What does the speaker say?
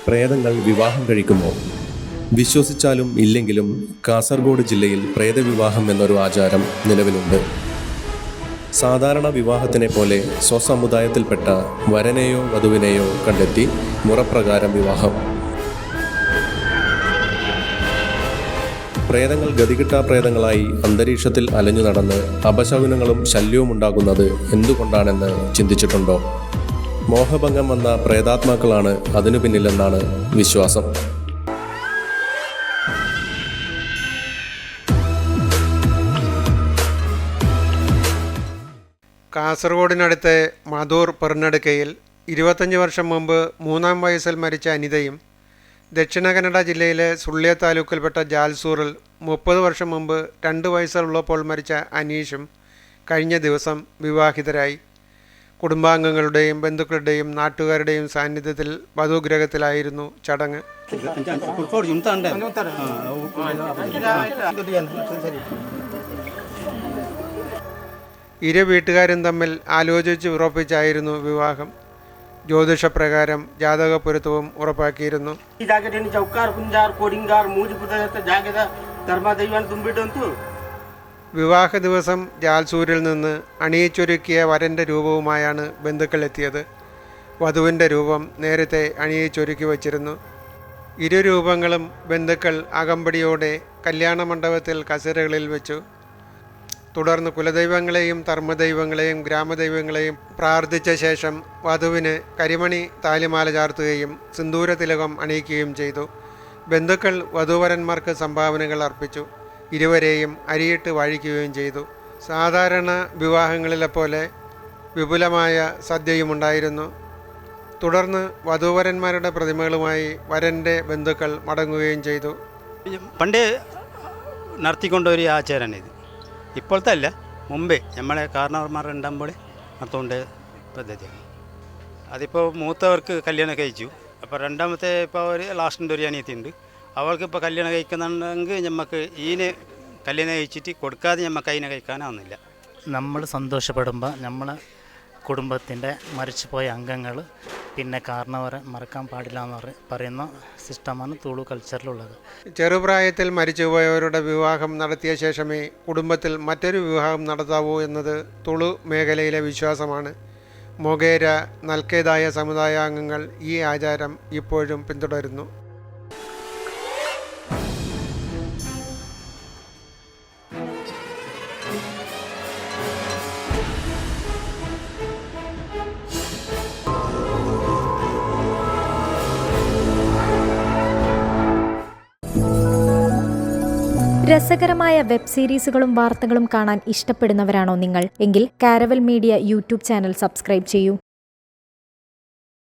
പ്രേതങ്ങൾ വിവാഹം കഴിക്കുമോ? വിശ്വസിച്ചാലും ഇല്ലെങ്കിലും കാസർഗോഡ് ജില്ലയിൽ പ്രേതവിവാഹം എന്നൊരു ആചാരം നിലവിലുണ്ട്. സാധാരണ വിവാഹത്തിനെ പോലെ സ്വസമുദായത്തിൽപ്പെട്ട വരനെയോ വധുവിനെയോ കണ്ടെത്തി മുറപ്രകാരം വിവാഹം. പ്രേതങ്ങൾ ഗതികിട്ടാ പ്രേതങ്ങളായി അന്തരീക്ഷത്തിൽ അലഞ്ഞു നടന്ന് അപശകുനങ്ങളും ശല്യവും ഉണ്ടാകുന്നത് എന്തുകൊണ്ടാണെന്ന് ചിന്തിച്ചിട്ടുണ്ടോ? മോഹഭംഗം വന്ന പ്രേതാത്മാക്കളാണ് അതിനു പിന്നിലെന്നാണ് വിശ്വാസം. കാസർഗോഡിനടുത്ത് മധൂർ പെർണടുക്കയിൽ 25 വർഷം മുമ്പ് 3-ാം വയസ്സിൽ മരിച്ച അനിതയും, ദക്ഷിണ കന്നഡ ജില്ലയിലെ സുള്ളിയ താലൂക്കിൽപ്പെട്ട ജാൽസൂറിൽ 30 വർഷം മുമ്പ് 2 വയസ്സുള്ളപ്പോൾ മരിച്ച അനീഷും കഴിഞ്ഞ ദിവസം വിവാഹിതരായി. കുടുംബാംഗങ്ങളുടെയും ബന്ധുക്കളുടെയും നാട്ടുകാരുടെയും സാന്നിധ്യത്തിൽ വധുഗ്രഹത്തിലായിരുന്നു ചടങ്ങ്. ഇരു വീട്ടുകാരും തമ്മിൽ ആലോചിച്ച് ഉറപ്പിച്ചായിരുന്നു വിവാഹം. ജ്യോതിഷപ്രകാരം ജാതകപ്പൊരുത്തവും ഉറപ്പാക്കിയിരുന്നു. വിവാഹ ദിവസം ജാൽസൂരിൽ നിന്ന് അണിയിച്ചൊരുക്കിയ വരൻ്റെ രൂപവുമായാണ് ബന്ധുക്കൾ എത്തിയത്. വധുവിൻ്റെ രൂപം നേരത്തെ അണിയിച്ചൊരുക്കി വച്ചിരുന്നു. ഇരു രൂപങ്ങളും ബന്ധുക്കൾ അകമ്പടിയോടെ കല്യാണ മണ്ഡപത്തിൽ കസേരകളിൽ വെച്ചു. തുടർന്ന് കുലദൈവങ്ങളെയും ധർമ്മദൈവങ്ങളെയും ഗ്രാമദൈവങ്ങളെയും പ്രാർത്ഥിച്ച ശേഷം വധുവിന് കരിമണി താലിമാല ചാർത്തുകയും സിന്ദൂര തിലകം അണിയിക്കുകയും ചെയ്തു. ബന്ധുക്കൾ വധൂവരന്മാർക്ക് സംഭാവനകൾ അർപ്പിച്ചു. ഇരുവരെയും അരിയിട്ട് വാഴിക്കുകയും ചെയ്തു. സാധാരണ വിവാഹങ്ങളിലെപ്പോലെ വിപുലമായ സദ്യയുമുണ്ടായിരുന്നു. തുടർന്ന് വധൂവരന്മാരുടെ പ്രതിമകളുമായി വരൻ്റെ ബന്ധുക്കൾ മടങ്ങുകയും ചെയ്തു. പണ്ട് നടത്തിക്കൊണ്ടൊരു ആചാരമാണിത്. ഇപ്പോഴത്തെ അല്ല, മുമ്പേ നമ്മളെ കാരണവർമാർ ഉണ്ടാകുമ്പോൾ നടത്തുകൊണ്ട് പദ്ധതിയാണ്. അതിപ്പോൾ മൂത്തവർക്ക് കല്യാണം കഴിച്ചു. അപ്പോൾ രണ്ടാമത്തെ ഇപ്പോൾ ഒരു ലാസ്റ്റിൻ്റെ ഒരു അനിയത്തിയുണ്ട്. അവൾക്ക് ഇപ്പോൾ കല്യാണം കഴിക്കുന്നുണ്ടെങ്കിൽ നമുക്ക് ഈനെ കല്യാണം കഴിച്ചിട്ട് കൊടുക്കാതെ നമുക്ക് അതിനെ കഴിക്കാനാവുന്നില്ല. നമ്മൾ സന്തോഷപ്പെടുമ്പോൾ നമ്മളെ കുടുംബത്തിൻ്റെ മരിച്ചുപോയ അംഗങ്ങൾ പിന്നെ കാരണവരെ മറക്കാൻ പാടില്ല എന്ന് പറയുന്ന സിസ്റ്റമാണ് തുളു കൾച്ചറിലുള്ളത്. ചെറുപ്രായത്തിൽ മരിച്ചുപോയവരുടെ വിവാഹം നടത്തിയ ശേഷമേ കുടുംബത്തിൽ മറ്റൊരു വിവാഹം നടത്താവൂ എന്നത് തുളു മേഖലയിലെ വിശ്വാസമാണ്. മൊഗേര, നൽക്കേതായ സമുദായാംഗങ്ങൾ ഈ ആചാരം ഇപ്പോഴും പിന്തുടരുന്നു. രസകരമായ വെബ് സീരീസുകളും വാർത്തകളും കാണാൻ ഇഷ്ടപ്പെടുന്നവരാണോ നിങ്ങൾ? എങ്കിൽ caravel media YouTube channel subscribe ചെയ്യൂ.